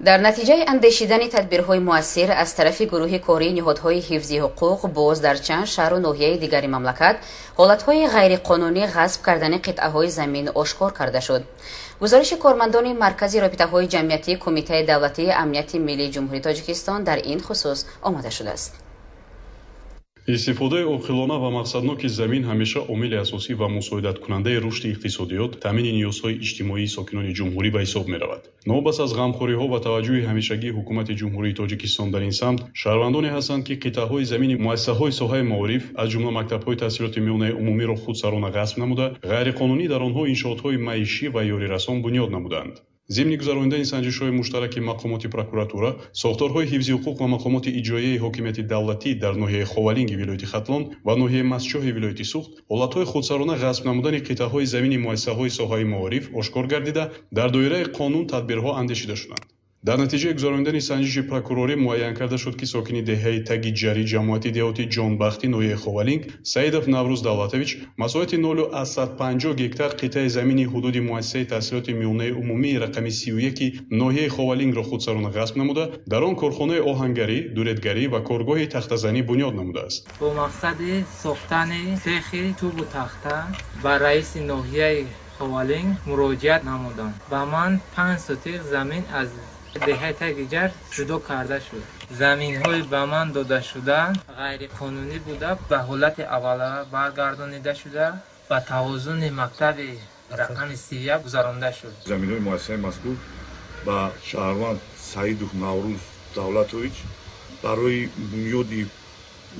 در نتیجه اندیشیدن تدبیرهای مؤثر از طرف گروه کاری نهادهای حفظی حقوق باز در چند شهر و ناحیه دیگر مملکت حالتهای غیرقانونی غصب کردن قطعه‌های زمین آشکار کرده شد. گزارش کارمندان مرکز رابطه‌های جمعیتی کمیته دولتی امنیت ملی جمهوری تاجیکستان در این خصوص آماده شده است. استفاده عاقلانه و مقصدناک زمین همیشه عامل اساسی و مساعدت کننده رشد اقتصادیات، تامین نیازهای اجتماعی ساکنان جمهوری به حساب می‌رود. نوبت از غمخوری‌ها و توجه همیشگی حکومت جمهوری تاجیکستان در این سمت، شهروندانی هستند که قطعه‌های زمین مؤسسه‌های ساحه معارف از جمله مکتب‌های تحصیلات میانه عمومی را خودسرانه غصب نموده، غیرقانونی در آنها انشاءات‌های معیشی و یاریرسان بنیاد نمودند. ضمن گذراندن سنجش‌های مشترک مقامات прокуратура، ساختارهای حفظی حقوق و مقامات اجرایی حاکمیت دولتی در ناحیه خوالینگ ولایت خطلان و ناحیه مسچاه ولایت سوخت، حالتهای خودسرانه غصب نمودن قطعه‌های زمین مؤسسه‌های ساحه معارف آشکار گردیده در دایره قانون تدبیرها اندیشیده شدند. در نتیجه گذراندن سنجش پروکوروری معین کرده شد که ساکنی دهه تگی جاری جماعت دهاتی جانبختی نوحه خوالینگ سعیدов навруз давлатович مساحت 0.150 گکتار قطعه زمینی حدود مؤسسه تحصیلات میانه عمومی رقم 31 نوحه خوالینگ را خودسرانه غصب نموده، در آن کارخانه آهنگری، دوریدگری و کارگاه تخته‌زنی بنیاد نموده است. با مقصد ساختن سیخ چوب و تخته با رئیس نوحه خوالینگ مراجعت نمودم و من 5 سوتیق زمین از دهه تگیجر جدا کرده شد. زمین های به من داده شده غیر قانونی بوده، به حالت اولیه برگردانیده شده و توازن مکتب رقم 31 گذرانده شد. زمین های مؤسسه مذکور با شهروند سعیدов навруз давлатович برای بنیاد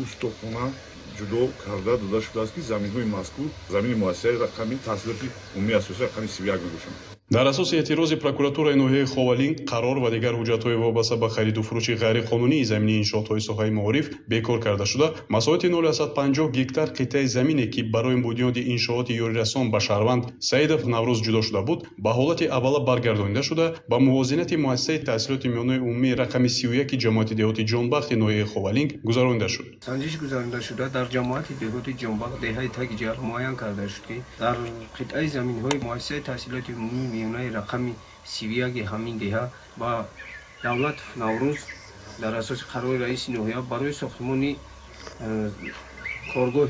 استخوان جدا کرده داده شده است که زمین های مذکور زمین مؤسسه رقم تحصیلات عمومی اساسی رقم 31 میباشند. در اساس اعتراض прокуратураи نوحه خوالینگ قرار و دیگر حجت‌های وابسته به خرید و فروش غیرقانونی زمینی انشاءات‌های ساحه معارف بیکار کرده شده، مساحت 0.150 گکتار قطعه زمینی که برای بنیاد انشاءات یاریرسان به شهروند سعیدов навруз جدا شده بود، به حالت اولیه برگردانیده شده، با موازنت مؤسسه تحصیلات میانه عمومی رقم 31 جماعت دهاتی جانبخت نوحه خوالینگ گذرانده شد. سنجش گذرانده شده در جماعت دهاتی جانبخت دهه تگیجر معین کرده شد که در قطعه زمین‌های مؤسسه تحصیلات عمومی میانه رقم 31 همین دهه با دولت نوروز در اساس قرار رئیس نوحه برای ساختمان کارگاه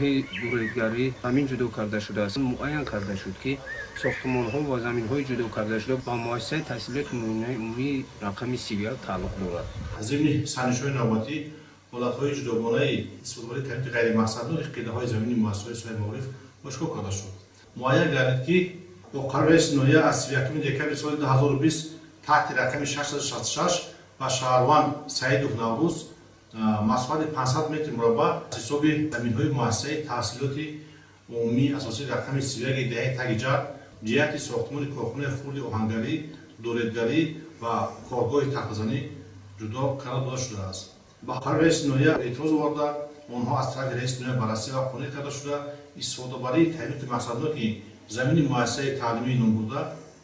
دوریدگری همین جدا کرده شده است. معین کرده شد که ساختمان ها و زمین های جدا کرده شده با مؤسسه تحصیلات میانه عمومی رقم 31 تعلق دارد. ضمن سنجش های نوبتی حالت های جداگانه استفاده طریق غیر مقصدانه قطعه های زمین مؤسسه ساحه معارف آشکار کرده شد. معین گردید که با قرار رئیس نوحه از 31 دکمبر سال 2020 تحت رقم 666 و شهروند سعیدов навруз مساحت 500 متر مربع حساب زمین‌های مؤسسه تحصیلات عمومی اساسی رقم 31 دهه تگیجر جهت ساختمان کارخانه خرد آهنگری، دوریدگری و کارگاه تخته‌زنی جدا کرده داده شده است. با قرار رئیس نوحه اعتراض آورده، آنها از طرف رئیس نوحه بررسی و قانع کرده شده استفاده برای تامین مقصدناک زمین مؤسسه تعلیمی نمبرده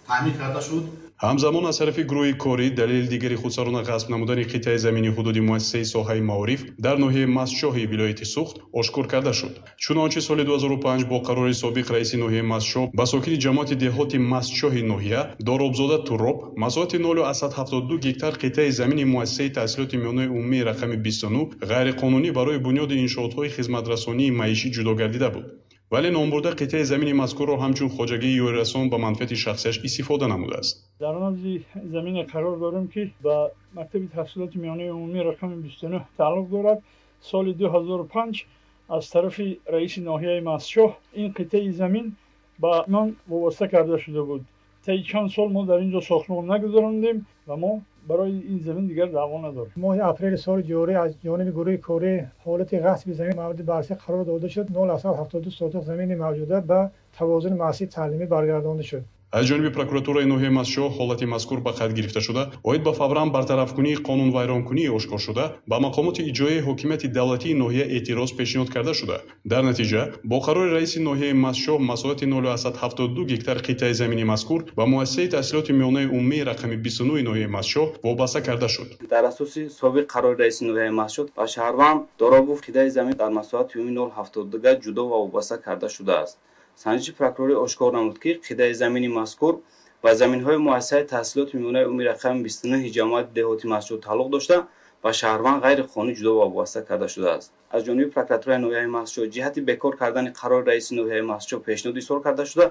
تعمیر کرده شد. همزمان از طرف گروه کاری دلیل دیگری خودسرانه غصب نمودن قطعه زمینی حدود مؤسسه ساحه معارف در ناحیه مسچاه ولایت سوخت آشکار کرده شد. چنانچه سال 2005 با قرار سابق رئیس ناحیه مسچاه با ساکنی جماعت دهاتی مسچاه ناحیه دارابزاده توراب مساحت 0.172 گکتار قطعه زمینی مؤسسه تحصیلات میانه عمومی رقم 29 غیر قانونی برای بنیاد انشاءات‌های خدمت‌رسانی معیشی جدا گردیده بود. ولی نامبرده قطعه زمین مذکور را همچون خواجگی یاریرسان به منفعت شخصیش استفاده نموده است. در آن زمین قرار دارم که با مکتب تحصیلات میانه عمومی رقم 29 تعلق دارد. سال 2005 از طرف رئیس ناحیه مسچاه این قطعه زمین با من وابسته کرده شده بود. طی چند سال ما در اینجا ساختمان نگذراندیم و ما برای این زمین دیگر دعوا نداریم. ماه اپریل سال جاری از جانب گروه کاری حالت غصب زمین مورد بررسی قرار داده شد. 0.72 سوتق زمین موجوده به توازن مؤسسه تعلیمی برگردانده شد. از جانب прокуратураи نوحه مسچاه حالت مذکور به خط گرفته شده، اوید به فورا برطرف کنی قانون ویران کنی آشکار شده، با مقامات اجرایی حکومت دولتی نوحه اعتراض پیشنهاد کرده شده. در نتیجه با قرار رئیس نوحه مسچاه مساحت 0.172 گکتار قطعه زمینی مذکور با مؤسسه تحصیلات میانه عمومی رقم 29 نوحه مسچاه وابسته کرده شد. در اساس سابق قرار رئیس نوحه مسچاه با شهروند دارابوف قطعه زمین در مساحت 0.72 جدا و وابسته کرده شده است. سنجش پروکوروری آشکار نمود که قطعه زمین مذکور ба заминҳои муассисаи таҳсилоти миёнаи умри рақами 29 ҷамоати деҳоти Масҷуд тааллуқ дошта ба шаҳрванд ғайриқонунӣ ҷудо ва вобаста карда шудааст. Аз ҷониби прокуратураи ноҳияи Масҷуд ҷиҳати бекор кардани қарори раиси ноҳияи Масҷуд пешниҳод изҳор карда шуда,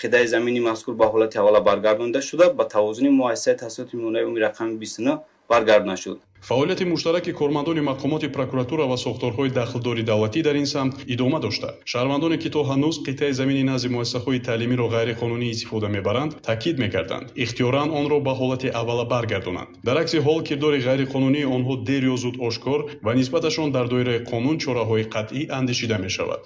қидаи замини мазкур ба ҳолати аввала баргардонида шуда, ба тавозуни муассисаи таҳсилоти миёнаи умри рақами 29 баргардонда шуд. фаъолияти муштараки кормандони мақомоти прокуратура ва сохторҳои дахлдори давлатӣ дар ин самт идома дошта. Шаҳрвандоне ки то ҳанӯз қитъаи замини назди муассисаҳои таълимиро ғайриқонунӣ истифода мебаранд, таъкид мекарданд ихтиёран онро ба ҳолати аввала баргардонанд. Дар акси ҳол кирдори ғайриқонунии онҳо дер ё зуд ошкор ва нисбаташон дар доираи қонун чораҳои қатъӣ андешида мешавад.